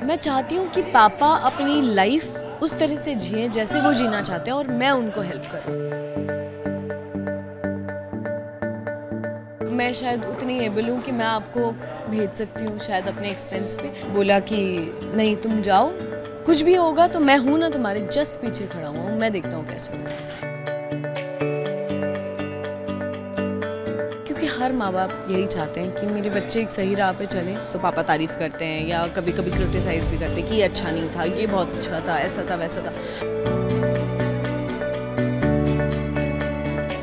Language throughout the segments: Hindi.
मैं चाहती हूँ कि पापा अपनी लाइफ उस तरह से जिए जैसे वो जीना चाहते हैं और मैं उनको हेल्प करूँ। मैं शायद उतनी एबल हूँ कि मैं आपको भेज सकती हूँ शायद अपने एक्सपेंस पे। बोला कि नहीं तुम जाओ, कुछ भी होगा तो मैं हूँ ना तुम्हारे जस्ट पीछे खड़ा हुआ हूँ, मैं देखता हूँ कैसे होगा। क्योंकि हर माँ बाप यही चाहते हैं कि मेरे बच्चे एक सही राह पे चलें, तो पापा तारीफ़ करते हैं या कभी कभी क्रिटिसाइज़ भी करते हैं कि ये अच्छा नहीं था, ये बहुत अच्छा था, ऐसा था वैसा था।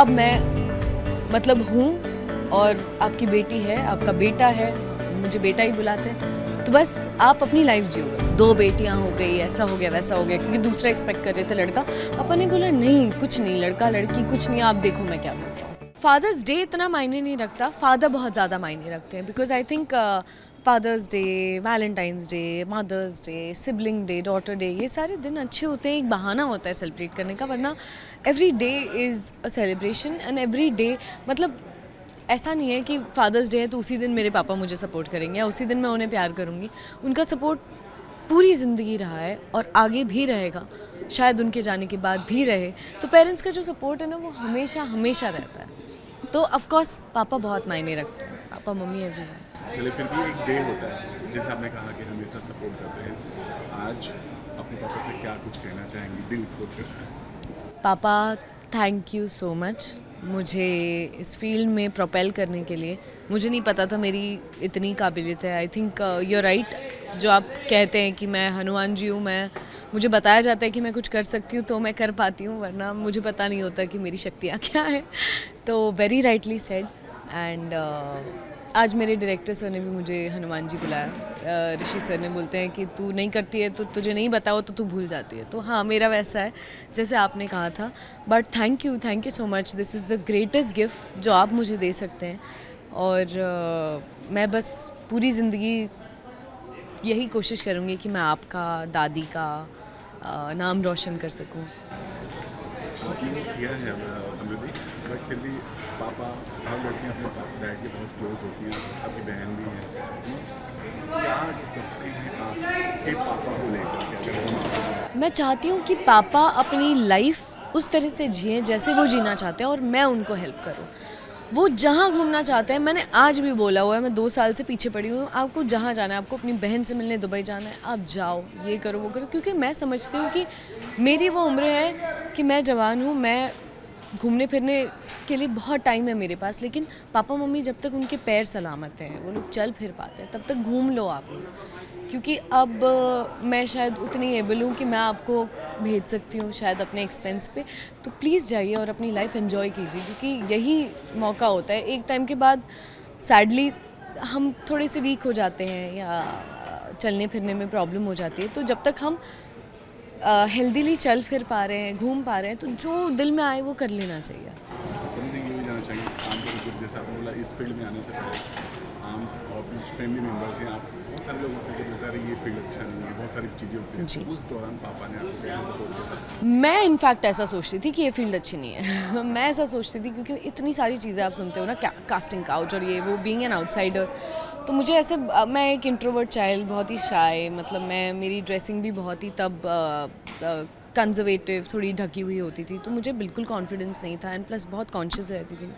अब मैं मतलब हूँ और आपकी बेटी है, आपका बेटा है, मुझे बेटा ही बुलाते हैं, तो बस आप अपनी लाइफ जियो। बस 2 बेटियाँ हो गई, ऐसा हो गया वैसा हो गया, क्योंकि दूसरा एक्सपेक्ट कर रहे थे लड़का। पापा ने बोला नहीं कुछ नहीं, लड़का लड़की कुछ नहीं, आप देखो मैं क्या बोलता हूँ। फादर्स डे इतना मायने नहीं रखता, फादर बहुत ज़्यादा मायने रखते हैं। Because I think Father's Day, Valentine's Day, Mother's Day, sibling day, daughter day, ये सारे दिन अच्छे होते हैं, एक बहाना होता है सेलिब्रेट करने का। वरना every day is a celebration and every day मतलब ऐसा नहीं है कि फादर्स डे है तो उसी दिन मेरे पापा मुझे सपोर्ट करेंगे या उसी दिन मैं उन्हें प्यार करूँगी। उनका सपोर्ट पूरी ज़िंदगी रहा है और आगे भी रहेगा, शायद उनके जाने के बाद भी रहे। तो पेरेंट्स का जो सपोर्ट है ना वो हमेशा हमेशा रहता है। तो ऑफ कोर्स पापा बहुत मायने रखते हैं, पापा मम्मी एवरीवन। चलिए फिर भी एक डे होता है जैसे आपने कहा कि हमेशा सपोर्ट करते हैं। आज अपने पापा से क्या कुछ कहना चाहेंगी दिल खोलकर? पापा थैंक यू सो मच मुझे इस फील्ड में प्रोपेल करने के लिए। मुझे नहीं पता था मेरी इतनी काबिलियत है। I think you are right जो आप कहते हैं कि मैं हनुमान जी हूँ। मुझे बताया जाता है कि मैं कुछ कर सकती हूँ तो मैं कर पाती हूँ, वरना मुझे पता नहीं होता कि मेरी शक्तियाँ क्या हैं। तो वेरी राइटली सेड। एंड आज मेरे डायरेक्टर सर ने भी मुझे हनुमान जी बुलाया। ऋषि सर ने बोलते हैं कि तू नहीं करती है तो तुझे नहीं बताओ तो तू भूल जाती है। तो हाँ मेरा वैसा है जैसे आपने कहा था। But thank you so much. This is the greatest gift जो आप मुझे दे सकते हैं। और मैं बस पूरी ज़िंदगी यही कोशिश करूँगी कि मैं आपका, दादी का नाम रोशन कर सकूँ। किया है समृद्धि, बट फिर भी पापा, हर लड़कियाँ अपने डैड के बहुत क्लोज होती हैं, आपकी बहन भी है, क्या सकते हैं आपके पापा को लेकर? मैं चाहती हूँ कि पापा अपनी लाइफ उस तरह से जिए जैसे वो जीना चाहते हैं और मैं उनको हेल्प करूँ। वो जहाँ घूमना चाहते हैं, मैंने आज भी बोला हुआ है, मैं 2 साल से पीछे पड़ी हूँ, आपको जहाँ जाना है, आपको अपनी बहन से मिलने दुबई जाना है, आप जाओ, ये करो वो करो। क्योंकि मैं समझती हूँ कि मेरी वो उम्र है कि मैं जवान हूँ, मैं घूमने फिरने के लिए बहुत टाइम है मेरे पास। लेकिन पापा मम्मी जब तक उनके पैर सलामत हैं, वो लोग चल फिर पाते हैं, तब तक घूम लो आप लोग। क्योंकि अब मैं शायद उतनी एबल हूँ कि मैं आपको भेज सकती हूँ शायद अपने एक्सपेंस पे। तो प्लीज़ जाइए और अपनी लाइफ एंजॉय कीजिए, क्योंकि यही मौका होता है। एक टाइम के बाद सैडली हम थोड़े से वीक हो जाते हैं या चलने फिरने में प्रॉब्लम हो जाती है। तो जब तक हम हेल्दीली चल फिर पा रहे हैं, घूम पा रहे हैं, तो जो दिल में आए वो कर लेना चाहिए। ये भी जानना चाहिए आम जैसे आपने बोला इस फील्ड में आने से पहले आम और फैमिली मेम्बर्स हैं, आप बहुत सारे लोग होते हैं जो बता रहे ये फील्ड अच्छा नहीं है, बहुत सारी चीज़ें होती हैं। तो उस दौरान पापा ने आपको कैसे सपोर्ट किया? मैं इनफैक्ट ऐसा सोचती थी कि ये फील्ड अच्छी नहीं है। मैं ऐसा सोचती थी क्योंकि इतनी सारी चीज़ें आप सुनते हो ना, कास्टिंग काउच और ये वो, बीइंग एन आउटसाइडर। तो मुझे ऐसे, मैं एक इंट्रोवर्ट चाइल्ड, बहुत ही शाय, मतलब मेरी ड्रेसिंग भी बहुत ही तब कंजर्वेटिव, थोड़ी ढकी हुई होती थी, तो मुझे बिल्कुल कॉन्फिडेंस नहीं था एंड प्लस बहुत कॉन्शियस रहती थी।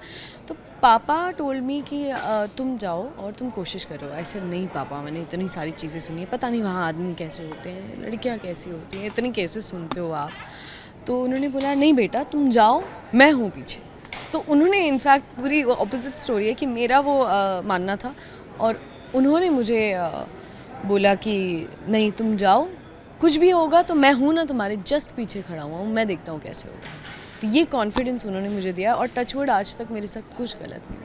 तो पापा टोल्ड मी कि तुम जाओ और तुम कोशिश करो। ऐसे नहीं पापा, मैंने इतनी सारी चीज़ें सुनी है, पता नहीं वहाँ आदमी कैसे होते हैं, लड़कियाँ कैसी होती हैं, इतने केसेस सुनते हो आप। तो उन्होंने बोला नहीं बेटा तुम जाओ, मैं हूँ पीछे। तो उन्होंने इनफैक्ट पूरी ऑपोजिट स्टोरी है कि मेरा वो मानना था और उन्होंने मुझे बोला कि नहीं तुम जाओ, कुछ भी होगा तो मैं हूँ ना तुम्हारे जस्ट पीछे खड़ा हुआ हूँ, मैं देखता हूँ कैसे होगा। तो ये कॉन्फिडेंस उन्होंने मुझे दिया और टचवुड आज तक मेरे साथ कुछ गलत नहीं।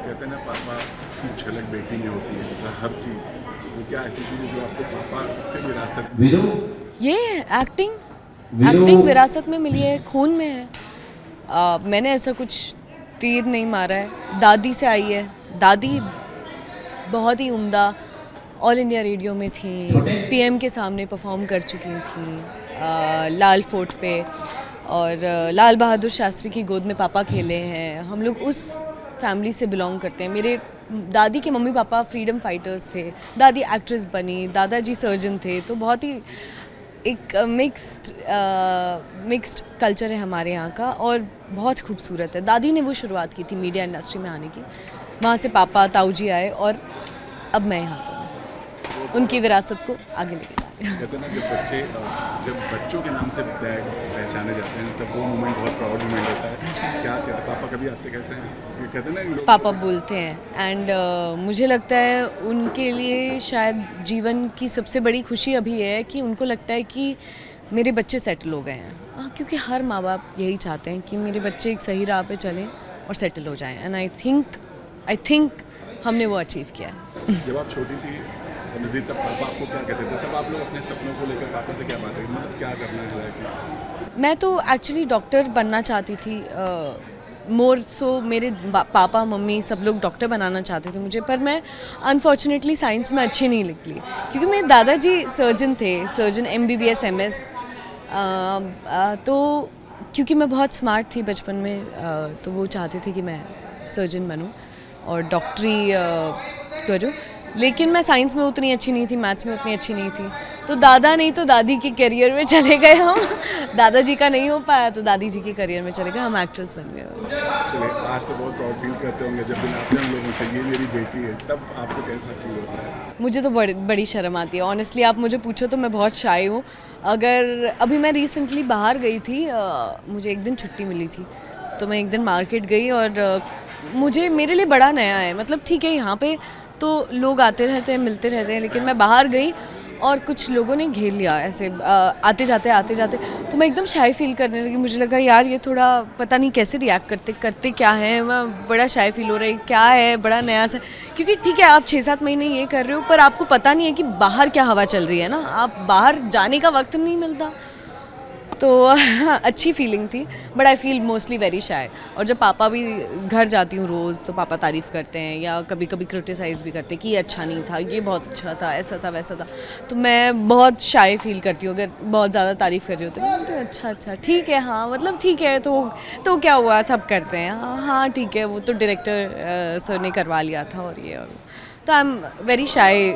कहते हैं ना पापा की झलक बेटी में होती है, मतलब हर चीज़। तो क्या ऐसी चीज़ें जो आपको पापा से विरासत? ये एक्टिंग विरासत में मिली है, खून में है। मैंने ऐसा कुछ तीर नहीं मारा है, दादी से आई है। दादी बहुत ही उम्दा, ऑल इंडिया रेडियो में थी, पीएम के सामने परफॉर्म कर चुकी थी लाल फोर्ट पे, और लाल बहादुर शास्त्री की गोद में पापा खेले हैं। हम लोग उस फैमिली से बिलोंग करते हैं। मेरे दादी के मम्मी पापा फ्रीडम फाइटर्स थे, दादी एक्ट्रेस बनी, दादाजी सर्जन थे, तो बहुत ही एक मिक्स्ड कल्चर है हमारे यहाँ का और बहुत खूबसूरत है। दादी ने वो शुरुआत की थी मीडिया इंडस्ट्री में आने की, वहाँ से पापा ताऊ जी आए और अब मैं यहाँ पर हूँ, उनकी विरासत को आगे लेके जा रही हूँ। कहते हैं ना जब बच्चों के नाम से डैड पहचाने जाते हैं तब वो मोमेंट बहुत प्राउड मोमेंट होता है। क्या कहते हैं पापा, कभी आपसे कहते हैं? कहते हैं ना पापा बोलते हैं एंड मुझे लगता है उनके लिए शायद जीवन की सबसे बड़ी खुशी अभी है कि उनको लगता है कि मेरे बच्चे सेटल हो गए हैं। क्योंकि हर माँ बाप यही चाहते हैं कि मेरे बच्चे एक सही राह पे चलें और सेटल हो जाएं एंड आई थिंक हमने वो अचीव किया है। जब आप छोटी थी समझी तब पापा आपको क्या कहते थे? तब आप लोग अपने सपनों को लेकर पापा से क्या बात है, मतलब क्या करना है? मैं तो एक्चुअली डॉक्टर बनना चाहती थी, मोर सो मेरे पापा मम्मी सब लोग डॉक्टर बनाना चाहते थे मुझे, पर मैं अनफॉर्चुनेटली साइंस में अच्छी नहीं निकली क्योंकि मेरे दादाजी सर्जन थे, सर्जन MBBS MS। तो क्योंकि मैं बहुत स्मार्ट थी बचपन में, तो वो चाहते थे कि मैं सर्जन बनूं और डॉक्टरी करूं, लेकिन मैं साइंस में उतनी अच्छी नहीं थी, मैथ्स में उतनी अच्छी नहीं थी, तो दादा नहीं तो दादी के करियर में चले गए हम। दादाजी का नहीं हो पाया तो दादी जी के करियर में चले गए, हम एक्ट्रेस बन गए। चलिए, आज तो बहुत प्राउड फील करते होंगे जब मिलाते हैं हम लोगों से, ये मेरी बेटी है, तब आपको कैसा फील होता है? मुझे तो बड़ी शर्म आती है ऑनेस्टली, आप मुझे पूछो तो मैं बहुत शाय हूँ। अगर अभी मैं रिसेंटली बाहर गई थी, मुझे एक दिन छुट्टी मिली थी, तो मैं एक दिन मार्केट गई और मेरे लिए बड़ा नया है, मतलब ठीक है यहाँ पे तो लोग आते रहते हैं, मिलते रहते हैं, लेकिन मैं बाहर गई और कुछ लोगों ने घेर लिया ऐसे आते जाते, तो मैं एकदम शाय फील करने लगी। मुझे लगा यार ये थोड़ा पता नहीं कैसे रिएक्ट करते क्या है, मैं बड़ा शाय फील हो रहा है, क्या है बड़ा नया सा, क्योंकि ठीक है आप 6-7 महीने ये कर रहे हो पर आपको पता नहीं है कि बाहर क्या हवा चल रही है ना, आप बाहर जाने का वक्त नहीं मिलता, तो अच्छी फीलिंग थी, but I feel mostly very shy. और जब पापा भी घर जाती हूँ रोज़ तो पापा तारीफ़ करते हैं या कभी कभी क्रिटिसाइज़ भी करते हैं कि ये अच्छा नहीं था, ये बहुत अच्छा था, ऐसा था वैसा था, तो मैं बहुत शाय फील करती हूँ। अगर बहुत ज़्यादा तारीफ़ कर रही होती है तो अच्छा ठीक है, हाँ मतलब ठीक है, तो क्या हुआ, सब करते हैं, हाँ ठीक है, वो तो डायरेक्टर सर ने करवा लिया था और ये और तो I am very shy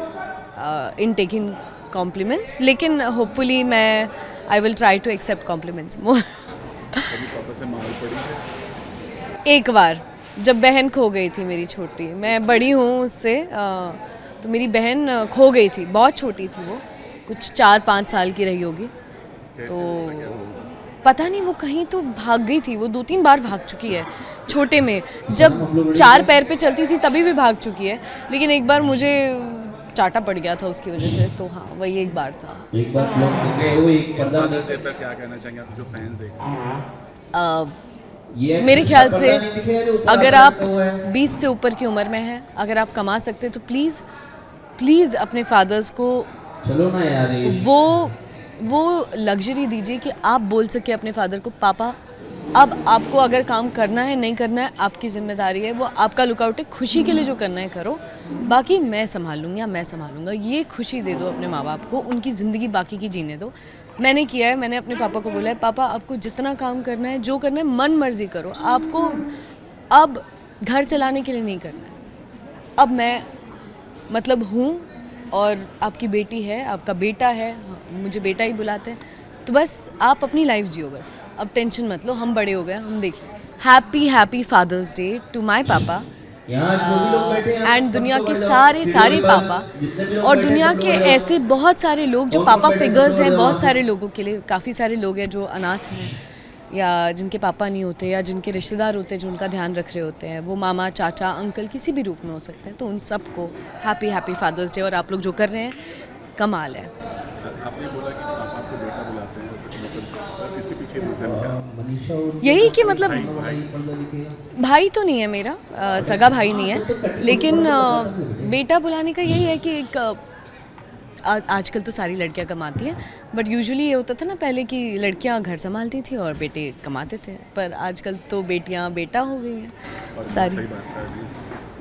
in taking compliments, लेकिन होपफुली मैं I will try to accept compliments more. पापा से मार पड़ी है? एक बार जब बहन खो गई थी मेरी छोटी, मैं बड़ी हूँ उससे, तो मेरी बहन खो गई थी, बहुत छोटी थी वो, कुछ 4-5 साल की रही होगी, तो पता नहीं वो कहीं तो भाग गई थी, वो 2-3 बार भाग चुकी है छोटे में, जब 4 पैर पे चलती थी तभी भी भाग चुकी है, लेकिन एक बार मुझे चाटा पड़ गया था उसकी वजह से, तो हाँ वही एक बार था। इस फादर्स डे पर क्या कहना चाहेंगे आप जो फैंस देख रहे हैं? मेरे ख्याल से अगर आप 20 से ऊपर की उम्र में हैं, अगर आप कमा सकते हैं तो प्लीज़ अपने फादर्स को वो लग्जरी दीजिए कि आप बोल सके अपने फादर को, पापा अब आपको अगर काम करना है नहीं करना है आपकी जिम्मेदारी है, वो आपका लुकआउट है, खुशी के लिए जो करना है करो, बाकी मैं संभाल लूँगी या मैं संभालूंगा, ये खुशी दे दो अपने माँ बाप को, उनकी ज़िंदगी बाकी की जीने दो। मैंने किया है, मैंने अपने पापा को बोला है, पापा आपको जितना काम करना है, जो करना है मन मर्जी करो, आपको अब घर चलाने के लिए नहीं करना है, अब मैं मतलब हूँ और आपकी बेटी है, आपका बेटा है, मुझे बेटा ही बुलाते हैं, तो बस आप अपनी लाइफ जियो, बस अब टेंशन मत लो, हम बड़े हो गए, हम देख लो। Happy father's day to my papa and दुनिया के सारे पापा, और दुनिया के ऐसे बहुत सारे लोग जो पापा फिगर्स हैं, बहुत सारे लोगों के लिए, काफ़ी सारे लोग हैं जो अनाथ हैं या जिनके पापा नहीं होते या जिनके रिश्तेदार होते हैं जो उनका ध्यान रख रहे होते हैं, वो मामा चाचा अंकल किसी भी रूप में हो सकते हैं, तो उन सबको हैप्पी फादर्स डे। और आप लोग जो कर रहे हैं कमाल है। आपने बोला कि पापा आपको बेटा बुलाते हैं, मतलब इसके पीछे रीज़न क्या? यही कि मतलब भाई तो नहीं है मेरा, सगा भाई नहीं है, लेकिन बेटा बुलाने का यही है कि एक आजकल तो सारी लड़कियां कमाती हैं, बट यूजुअली ये होता था ना पहले कि लड़कियां घर संभालती थी और बेटे कमाते थे, पर आजकल तो बेटियां बेटा हो गई हैं सारी। सही बात है जी,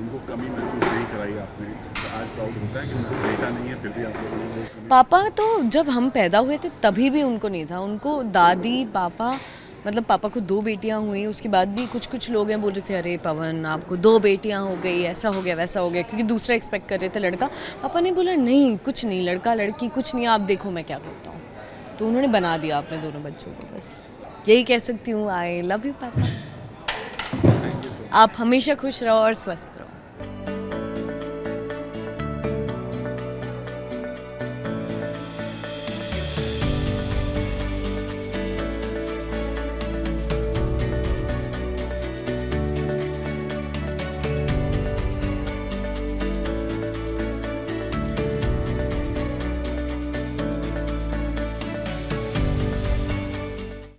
उनको कमी महसूस नहीं कराई आपने, तो आज प्राउड होता है कि उनका बेटा नहीं है, फिर भी आप लोगों ने। पापा तो जब हम पैदा हुए थे तभी भी उनको नहीं था, उनको दादी पापा मतलब पापा को 2 बेटियां हुई, उसके बाद भी कुछ लोग हैं बोल रहे थे अरे पवन आपको 2 बेटियां हो गई, ऐसा हो गया वैसा हो गया, क्योंकि दूसरा एक्सपेक्ट कर रहे थे लड़का। पापा ने बोला नहीं कुछ नहीं, लड़का लड़की कुछ नहीं, आप देखो मैं क्या करता हूँ। तो उन्होंने बना दिया अपने दोनों बच्चों को, बस यही कह सकती हूँ। आई लव यू पापा। आप हमेशा खुश रहो और स्वस्थ रहो।